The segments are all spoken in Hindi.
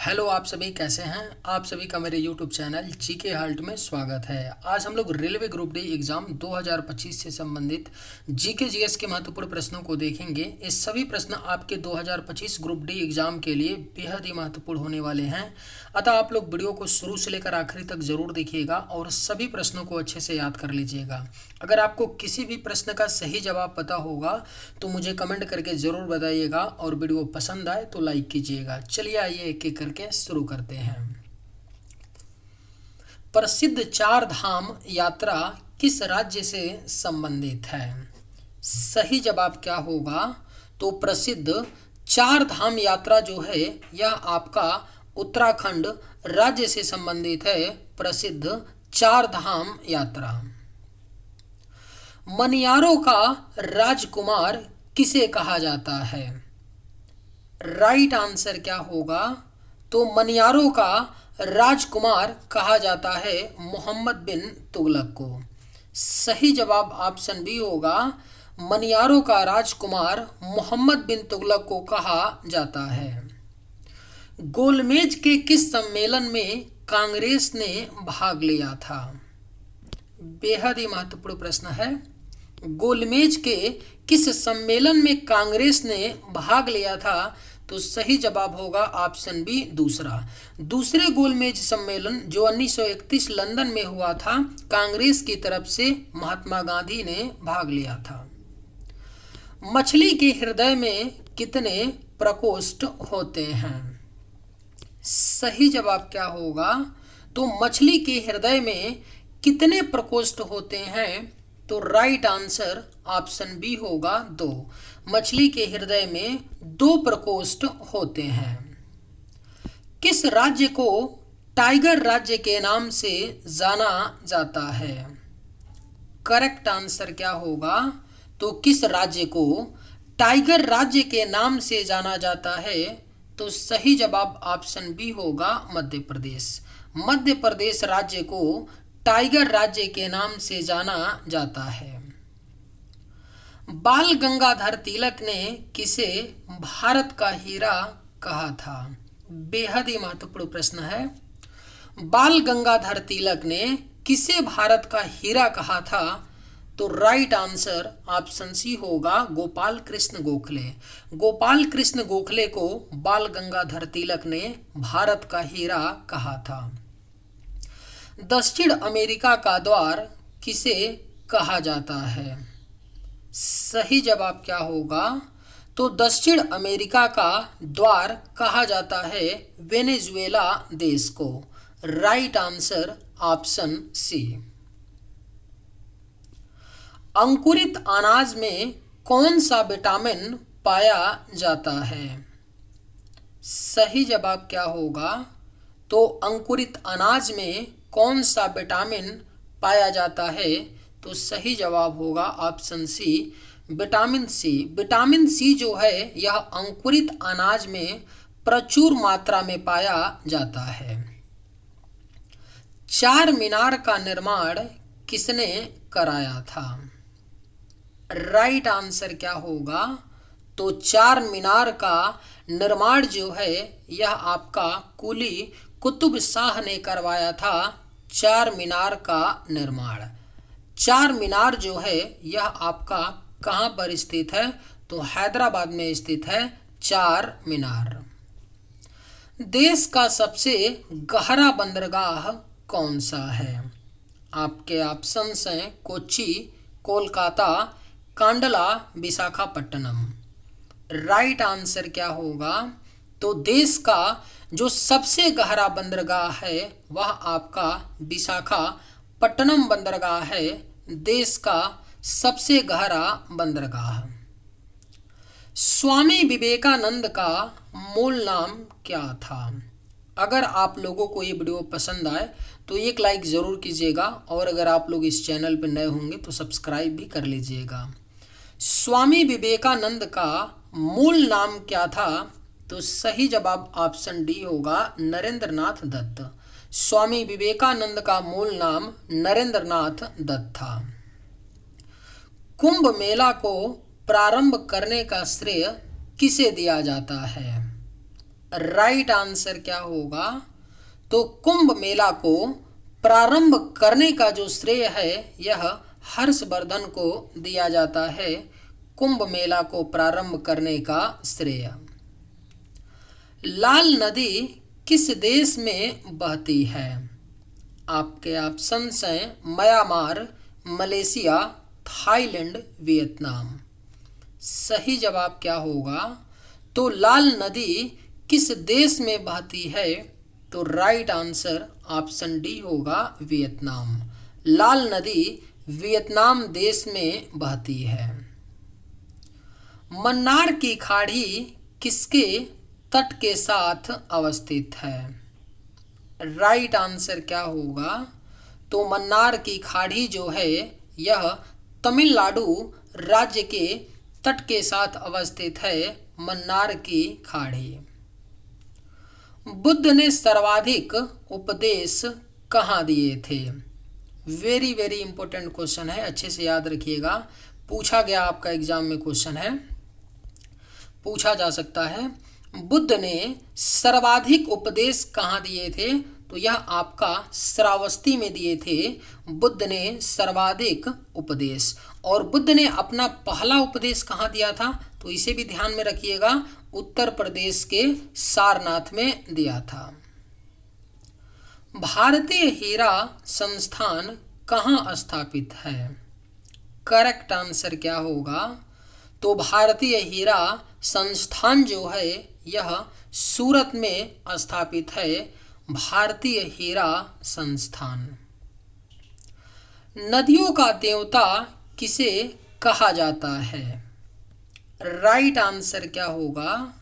हेलो, आप सभी कैसे हैं। आप सभी का मेरे यूट्यूब चैनल जीके हाल्ट में स्वागत है। आज हम लोग रेलवे ग्रुप डी एग्ज़ाम 2025 से संबंधित जीके जीएस के महत्वपूर्ण प्रश्नों को देखेंगे। ये सभी प्रश्न आपके 2025 ग्रुप डी एग्ज़ाम के लिए बेहद ही महत्वपूर्ण होने वाले हैं। अतः आप लोग वीडियो को शुरू से लेकर आखिरी तक ज़रूर देखिएगा और सभी प्रश्नों को अच्छे से याद कर लीजिएगा। अगर आपको किसी भी प्रश्न का सही जवाब पता होगा तो मुझे कमेंट करके ज़रूर बताइएगा और वीडियो पसंद आए तो लाइक कीजिएगा। चलिए आइए एक एक करके शुरू करते हैं। प्रसिद्ध चार धाम यात्रा किस राज्य से संबंधित है? सही जवाब क्या होगा? तो प्रसिद्ध चार धाम यात्रा जो है यह आपका उत्तराखंड राज्य से संबंधित है। प्रसिद्ध चार धाम यात्रा। मनियारों का राजकुमार किसे कहा जाता है? राइट आंसर क्या होगा? तो मनियारों का राजकुमार कहा जाता है मोहम्मद बिन तुगलक को। सही जवाब ऑप्शन बी होगा। मनियारों का राजकुमार मोहम्मद बिन तुगलक को कहा जाता है। गोलमेज के किस सम्मेलन में कांग्रेस ने भाग लिया था? बेहद ही महत्वपूर्ण प्रश्न है। गोलमेज के किस सम्मेलन में कांग्रेस ने भाग लिया था? तो सही जवाब होगा ऑप्शन बी दूसरे गोलमेज सम्मेलन जो 1931 लंदन में हुआ था, कांग्रेस की तरफ से महात्मा गांधी ने भाग लिया था। मछली के हृदय में कितने प्रकोष्ठ होते हैं? सही जवाब क्या होगा? तो मछली के हृदय में कितने प्रकोष्ठ होते हैं? तो राइट आंसर ऑप्शन बी होगा 2। मछली के हृदय में 2 प्रकोष्ठ होते हैं। किस राज्य को टाइगर राज्य के नाम से जाना जाता है? करेक्ट आंसर क्या होगा? तो किस राज्य को टाइगर राज्य के नाम से जाना जाता है? तो सही जवाब ऑप्शन बी होगा मध्य प्रदेश। मध्य प्रदेश राज्य को टाइगर राज्य के नाम से जाना जाता है। बाल गंगाधर तिलक ने किसे भारत का हीरा कहा था? बेहद ही महत्वपूर्ण प्रश्न है। बाल गंगाधर तिलक ने किसे भारत का हीरा कहा था? तो राइट आंसर ऑप्शन सी होगा गोपाल कृष्ण गोखले। गोपाल कृष्ण गोखले को बाल गंगाधर तिलक ने भारत का हीरा कहा था। दक्षिण अमेरिका का द्वार किसे कहा जाता है? सही जवाब क्या होगा? तो दक्षिण अमेरिका का द्वार कहा जाता है वेनेजुएला देश को। Right answer option C. अंकुरित अनाज में कौन सा विटामिन पाया जाता है? सही जवाब क्या होगा? तो अंकुरित अनाज में कौन सा विटामिन पाया जाता है? तो सही जवाब होगा option C vitamin C. Vitamin C जो है यह अंकुरित अनाज में प्रचुर मात्रा में पाया जाता है। चार मीनार का निर्माण किसने कराया था? राइट आंसर क्या होगा? तो चार मीनार का निर्माण जो है यह आपका कुली कुतुब शाह ने करवाया था। चार मीनार का निर्माण। चार मीनार जो है यह आपका कहाँ पर स्थित है? तो हैदराबाद में स्थित है चार मीनार। देश का सबसे गहरा बंदरगाह कौन सा है? आपके ऑप्शंस हैं कोच्चि, कोलकाता, कांडला, विशाखापट्टनम। राइट आंसर क्या होगा? तो देश का जो सबसे गहरा बंदरगाह है वह आपका विशाखापट्टनम बंदरगाह है। देश का सबसे गहरा बंदरगाह। स्वामी विवेकानंद का मूल नाम क्या था? अगर आप लोगों को ये वीडियो पसंद आए तो एक लाइक ज़रूर कीजिएगा और अगर आप लोग इस चैनल पर नए होंगे तो सब्सक्राइब भी कर लीजिएगा। स्वामी विवेकानंद का मूल नाम क्या था? तो सही जवाब ऑप्शन डी होगा नरेंद्र नाथ दत्त। स्वामी विवेकानंद का मूल नाम नरेंद्र नाथ दत्त था। कुंभ मेला को प्रारंभ करने का श्रेय किसे दिया जाता है? राइट आंसर क्या होगा? तो कुंभ मेला को प्रारंभ करने का जो श्रेय है यह हर्षवर्धन को दिया जाता है। कुंभ मेला को प्रारंभ करने का श्रेय। लाल नदी किस देश में बहती है? आपके ऑप्शंस हैं म्यांमार, मलेशिया, थाईलैंड, वियतनाम। सही जवाब क्या होगा? तो लाल नदी किस देश में बहती है? तो राइट आंसर ऑप्शन डी होगा, वियतनाम। लाल नदी वियतनाम देश में बहती है। मन्नार की खाड़ी किसके तट के साथ अवस्थित है? राइट आंसर क्या होगा? तो मन्नार की खाड़ी जो है यह तमिलनाडु राज्य के तट के साथ अवस्थित है। मन्नार की खाड़ी। बुद्ध ने सर्वाधिक उपदेश कहाँ दिए थे? वेरी वेरी इंपॉर्टेंट क्वेश्चन है, अच्छे से याद रखिएगा। पूछा गया आपका एग्जाम में क्वेश्चन है, पूछा जा सकता है। बुद्ध ने सर्वाधिक उपदेश कहाँ दिए थे? तो यह आपका श्रावस्ती में दिए थे बुद्ध ने सर्वाधिक उपदेश। और बुद्ध ने अपना पहला उपदेश कहाँ दिया था? तो इसे भी ध्यान में रखिएगा, उत्तर प्रदेश के सारनाथ में दिया था। भारतीय हीरा संस्थान कहाँ स्थापित है? करेक्ट आंसर क्या होगा? तो भारतीय हीरा संस्थान जो है यह सूरत में स्थापित है। भारतीय हीरा संस्थान। नदियों का देवता किसे कहा जाता है? राइट आंसर क्या होगा?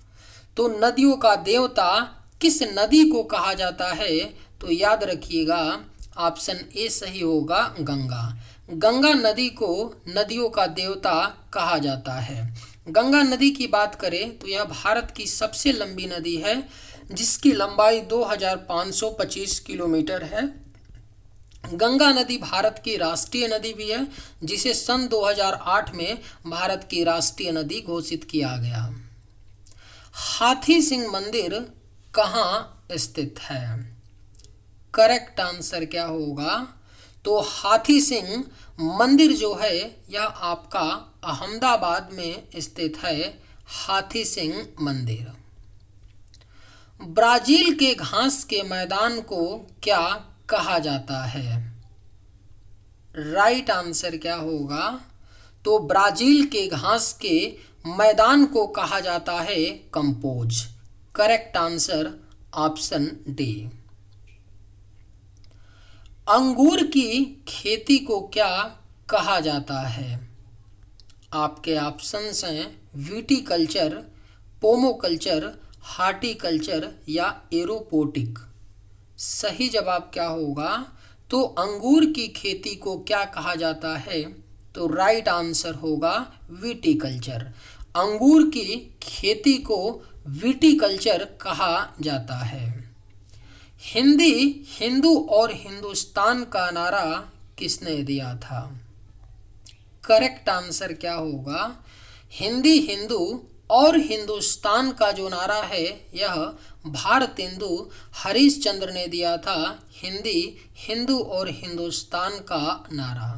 तो नदियों का देवता किस नदी को कहा जाता है? तो याद रखिएगा, ऑप्शन ए सही होगा, गंगा। गंगा नदी को नदियों का देवता कहा जाता है। गंगा नदी की बात करें तो यह भारत की सबसे लंबी नदी है, जिसकी लंबाई 2525 किलोमीटर है। गंगा नदी भारत की राष्ट्रीय नदी भी है, जिसे सन 2008 में भारत की राष्ट्रीय नदी घोषित किया गया। हाथी सिंह मंदिर कहाँ स्थित है? करेक्ट आंसर क्या होगा? तो हाथी सिंह मंदिर जो है यह आपका अहमदाबाद में स्थित है। हाथी सिंह मंदिर। ब्राजील के घास के मैदान को क्या कहा जाता है? राइट आंसर क्या होगा? तो ब्राजील के घास के मैदान को कहा जाता है compose. Correct answer option D. अंगूर की खेती को क्या कहा जाता है? आपके ऑप्शंस हैं विटीकल्चर, पोमोकल्चर, हार्टिकल्चर या एरोपोटिक। सही जवाब क्या होगा? तो अंगूर की खेती को क्या कहा जाता है? तो राइट आंसर होगा विटीकल्चर। अंगूर की खेती को विटीकल्चर कहा जाता है। हिंदी हिंदू और हिंदुस्तान का नारा किसने दिया था? करेक्ट आंसर क्या होगा? हिंदी हिंदू और हिंदुस्तान का जो नारा है यह भारतेंदु हरिश्चंद्र ने दिया था। हिंदी हिंदू और हिंदुस्तान का नारा।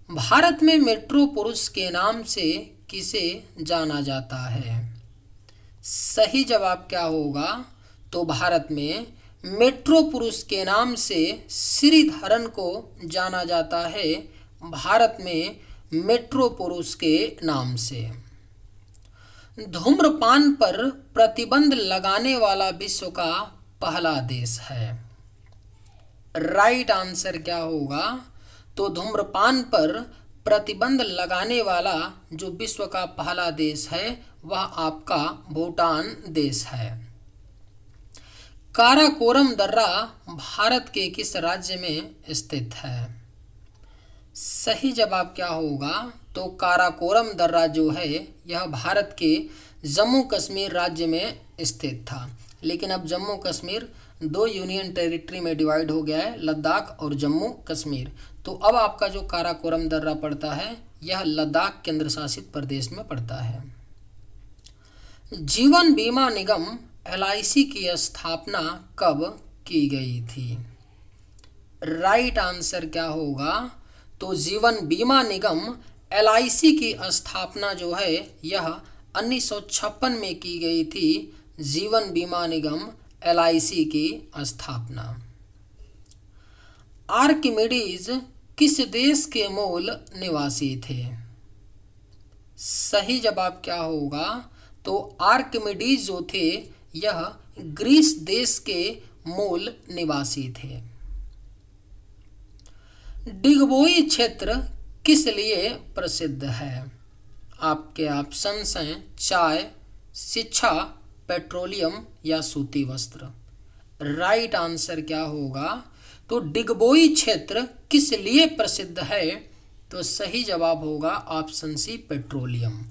भारत में मेट्रो पुरुष के नाम से किसे जाना जाता है? सही जवाब क्या होगा? तो भारत में मेट्रो पुरुष के नाम से श्रीधरन को जाना जाता है। भारत में मेट्रो पुरुष के नाम से। धूम्रपान पर प्रतिबंध लगाने वाला विश्व का पहला देश है। राइट आंसर क्या होगा? तो धूम्रपान पर प्रतिबंध लगाने वाला जो विश्व का पहला देश है वह आपका भूटान देश है। काराकोरम दर्रा भारत के किस राज्य में स्थित है? सही जवाब क्या होगा? तो काराकोरम दर्रा जो है यह भारत के जम्मू कश्मीर राज्य में स्थित था, लेकिन अब जम्मू कश्मीर 2 यूनियन टेरिटरी में डिवाइड हो गया है, लद्दाख और जम्मू कश्मीर। तो अब आपका जो काराकोरम दर्रा पड़ता है यह लद्दाख केंद्र शासित प्रदेश में पड़ता है। जीवन बीमा निगम LIC की स्थापना कब की गई थी? राइट आंसर क्या होगा? तो जीवन बीमा निगम LIC की स्थापना जो है यह 1956 में की गई थी। जीवन बीमा निगम LIC की स्थापना। आर्किमिडीज किस देश के मूल निवासी थे? सही जवाब क्या होगा? तो आर्किमिडीज जो थे यह ग्रीस देश के मूल निवासी थे। डिगबोई क्षेत्र किस लिए प्रसिद्ध है? आपके ऑप्शंस हैं चाय, शिक्षा, पेट्रोलियम या सूती वस्त्र। राइट आंसर क्या होगा? तो डिगबोई क्षेत्र किस लिए प्रसिद्ध है? तो सही जवाब होगा ऑप्शन सी, पेट्रोलियम।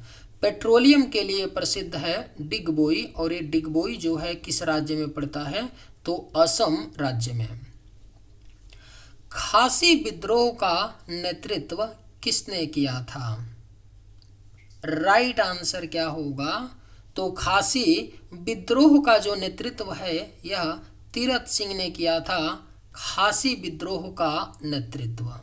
पेट्रोलियम के लिए प्रसिद्ध है डिगबोई, और ये डिगबोई जो है किस राज्य में पड़ता है? तो असम राज्य में। खासी विद्रोह का नेतृत्व किसने किया था? राइट आंसर क्या होगा? तो खासी विद्रोह का जो नेतृत्व है यह तीरथ सिंह ने किया था। खासी विद्रोह का नेतृत्व।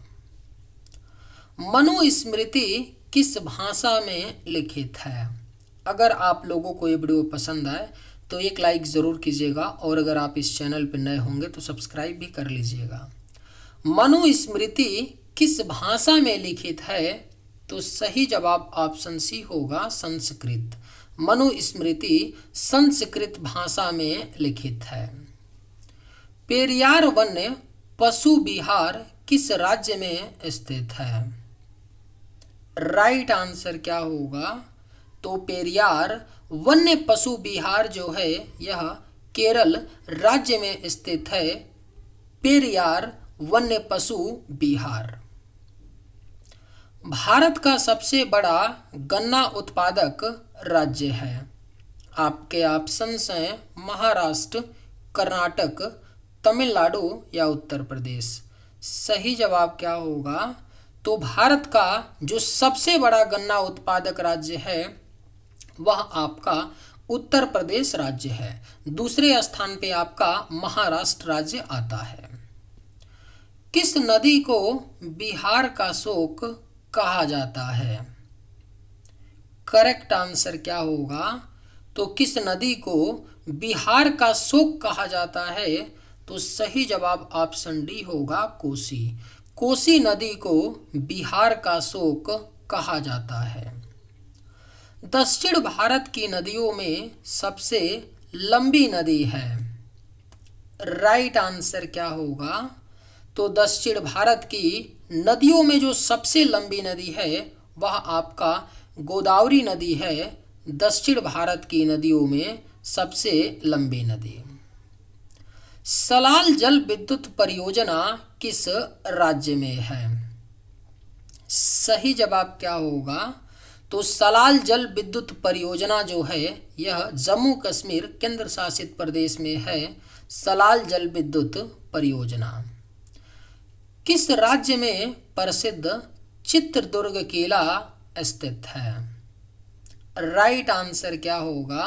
मनुस्मृति किस भाषा में लिखित है? अगर आप लोगों को ये वीडियो पसंद आए तो एक लाइक ज़रूर कीजिएगा, और अगर आप इस चैनल पर नए होंगे तो सब्सक्राइब भी कर लीजिएगा। मनुस्मृति किस भाषा में लिखित है? तो सही जवाब ऑप्शन सी होगा, संस्कृत। मनुस्मृति संस्कृत भाषा में लिखित है। पेरियार वन्य पशु विहार किस राज्य में स्थित है? राइट आंसर क्या होगा? तो पेरियार वन्य पशु विहार जो है यह केरल राज्य में स्थित है। पेरियार वन्य पशु विहार। भारत का सबसे बड़ा गन्ना उत्पादक राज्य है। आपके ऑप्शंस हैं महाराष्ट्र, कर्नाटक, तमिलनाडु या उत्तर प्रदेश। सही जवाब क्या होगा? तो भारत का जो सबसे बड़ा गन्ना उत्पादक राज्य है वह आपका उत्तर प्रदेश राज्य है। दूसरे स्थान पे आपका महाराष्ट्र राज्य आता है। किस नदी को बिहार का शोक कहा जाता है? करेक्ट आंसर क्या होगा? तो किस नदी को बिहार का शोक कहा जाता है? तो सही जवाब ऑप्शन डी होगा, कोसी। कोसी नदी को बिहार का शोक कहा जाता है। दक्षिण भारत की नदियों में सबसे लंबी नदी है। राइट आंसर क्या होगा? तो दक्षिण भारत की नदियों में जो सबसे लंबी नदी है वह आपका गोदावरी नदी है। दक्षिण भारत की नदियों में सबसे लंबी नदी। सलाल जल विद्युत परियोजना किस राज्य में है? सही जवाब क्या होगा? तो सलाल जल विद्युत परियोजना जो है यह जम्मू कश्मीर केंद्र शासित प्रदेश में है। सलाल जल विद्युत परियोजना। किस राज्य में प्रसिद्ध चित्रदुर्ग किला स्थित है? राइट आंसर क्या होगा?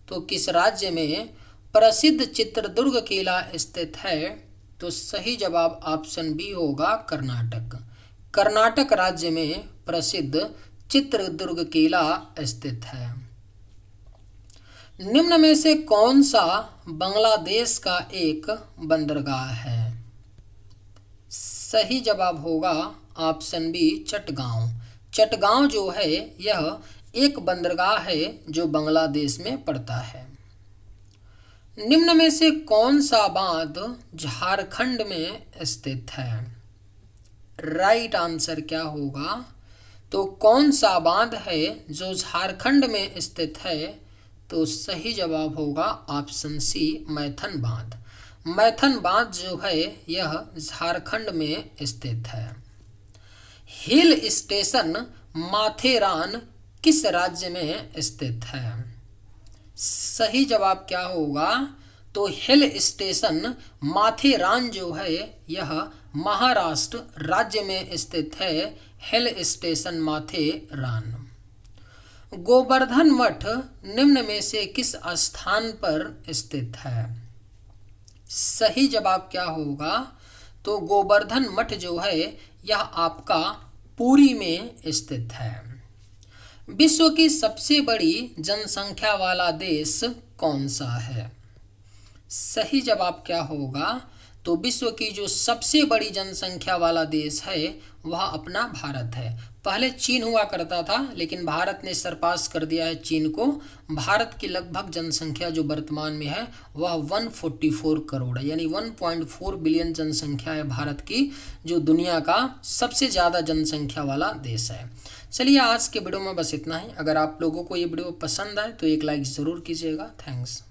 तो किस राज्य में प्रसिद्ध चित्रदुर्ग किला स्थित है? तो सही जवाब ऑप्शन बी होगा, कर्नाटक। कर्नाटक राज्य में प्रसिद्ध चित्रदुर्ग किला स्थित है। निम्न में से कौन सा बांग्लादेश का एक बंदरगाह है? सही जवाब होगा ऑप्शन बी, चटगांव। चटगांव जो है यह एक बंदरगाह है जो बांग्लादेश में पड़ता है। निम्न में से कौन सा बांध झारखंड में स्थित है? राइट आंसर क्या होगा? तो कौन सा बांध है जो झारखंड में स्थित है? तो सही जवाब होगा ऑप्शन सी, मैथन बांध। मैथन बांध जो है यह झारखंड में स्थित है। हिल स्टेशन माथेरान किस राज्य में स्थित है? सही जवाब क्या होगा? तो हिल स्टेशन माथेरान जो है यह महाराष्ट्र राज्य में स्थित है। Hill station Matheran. गोवर्धन मठ निम्न में से किस स्थान पर स्थित है? सही जवाब क्या होगा? तो गोवर्धन मठ जो है यह आपका पुरी में स्थित है। विश्व की सबसे बड़ी जनसंख्या वाला देश कौन सा है? सही जवाब क्या होगा? तो विश्व की जो सबसे बड़ी जनसंख्या वाला देश है वह अपना भारत है। पहले चीन हुआ करता था, लेकिन भारत ने सरपास कर दिया है चीन को। भारत की लगभग जनसंख्या जो वर्तमान में है वह 144 करोड़ है, यानी 1.4 बिलियन जनसंख्या है भारत की, जो दुनिया का सबसे ज़्यादा जनसंख्या वाला देश है। चलिए आज के वीडियो में बस इतना ही। अगर आप लोगों को ये वीडियो पसंद आए तो एक लाइक ज़रूर कीजिएगा। थैंक्स।